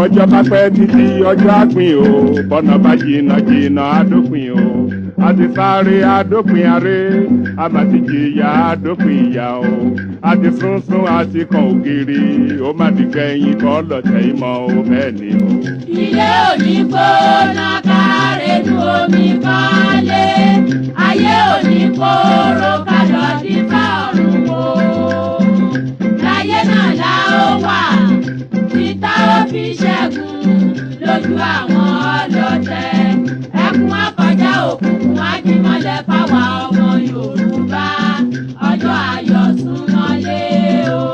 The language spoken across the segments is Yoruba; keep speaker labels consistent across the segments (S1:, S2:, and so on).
S1: bọ́jọ́ bá pẹ́ títí ọjọ́ àgbìn o bọ́nà bá jìnnà jìnnà àdópin o àti sáré àdópin aré àmàtìjìyà àdópin ìyà o àti sunsun àti kan ògiri ó má di gbẹ̀yìn kọ́ lọ́tẹ̀ ìmọ̀ o bẹ́ẹ̀ ni o.
S2: ilé òní gbóná kárẹ́nu omi kọ́lé ayé òní kóró kálọ̀ dífá ọ̀run o láyé náà la ó wà títà ó fi ṣẹ́gun lójú àwọn ọlọ́tẹ̀ ẹkún akọjá òkùnkùn ajímọ́lẹ̀ fáwa ọmọ Yorùbá ọjọ́ ayọ̀ súnmọ́lé o.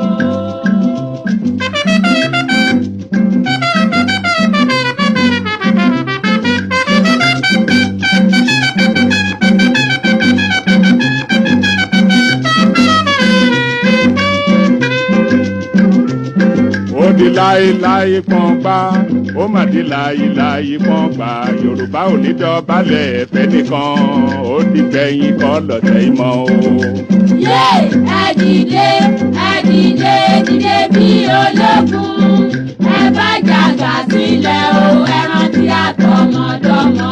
S1: ó di láéláé pọ́n gbá ó mà di láéláé pọ́n gbá Yorùbá ò ní dọ̀bálẹ̀ ẹ̀fẹ́ nìkan ó di gbẹ̀yìn kọ́ lọ́tẹ̀ ìmọ̀ o.
S2: yé ẹ dìde dìde bí ológun ẹ bá jàgà sílẹ̀ o ẹ rántí àtọmọdọ́mọ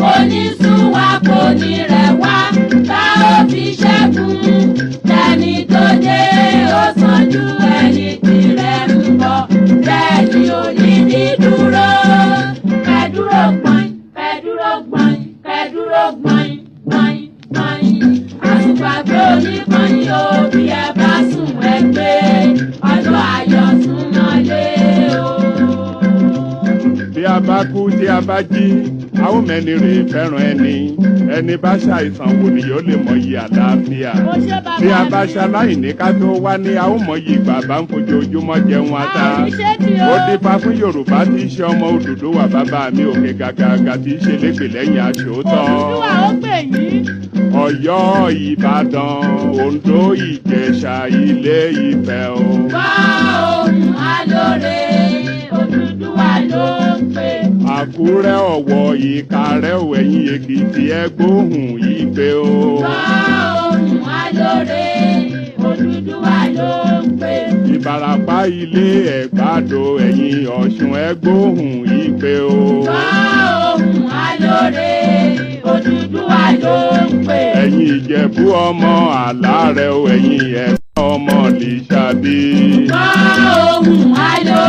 S2: kò ní sún wa kò ní rẹ̀ wá tá ó fi ṣẹ́gun tẹni tó dé ó sàn ju ẹni tirẹ̀ ń bọ̀ bẹ́ẹ̀ ni ò ní ní dúró kẹ́dúró gbọ̀n kẹ́dúró gbọ̀n kẹ́dúró gbọ̀n gbọ̀n gbọ̀n àtùpàgbé oníkànnì o bí ẹ bá sùn ẹ gbé ọjọ́ ayọ̀ súnmọ́lé o.
S1: bí a bá kú tí a bá jí a ó mẹ́ni rè fẹ́ràn ẹni bá ṣàìsàn wò ni yóò lè mọyì àlàáfíà bí a bá ṣaláìní ká tó wá ní a ó mọyì bàbá ń fojoojúmọ́ jẹun ata ó dífá fún Yorùbá tí í ṣe ọmọ Odùduwà bàbá mi òkè gàgàgà tí í ṣe lépè lẹ́yìn aṣòótọ́ Ọ̀yọ́ Ìbàdàn Oǹdó Ìjẹ̀ṣà Ilé Ifẹ̀ o.
S2: wá ohùn alóore Odùduwà ló ń pè.
S1: Àkúrẹ́ Ọ̀wọ̀ Ìkàrẹ́ Ẹ̀yìn Èkìtì ẹ gbóhùn Ìgbé o.
S2: wá ohùn alóore Odùduwà ló ń pè.
S1: Ìbàràpá Ilé Ẹ̀gbádò Ẹ̀yìn Ọ̀ṣun ẹ gbóhùn Ìgbé o.
S2: wá ohùn alóore Odùduwà ló ń pè.
S1: Ẹ̀yin Ìjẹ̀bú ọmọ Àlárẹ̀ o ẹ̀yin Ẹ̀gbá ọmọ Lísàbí.
S2: wá ohùn alóore.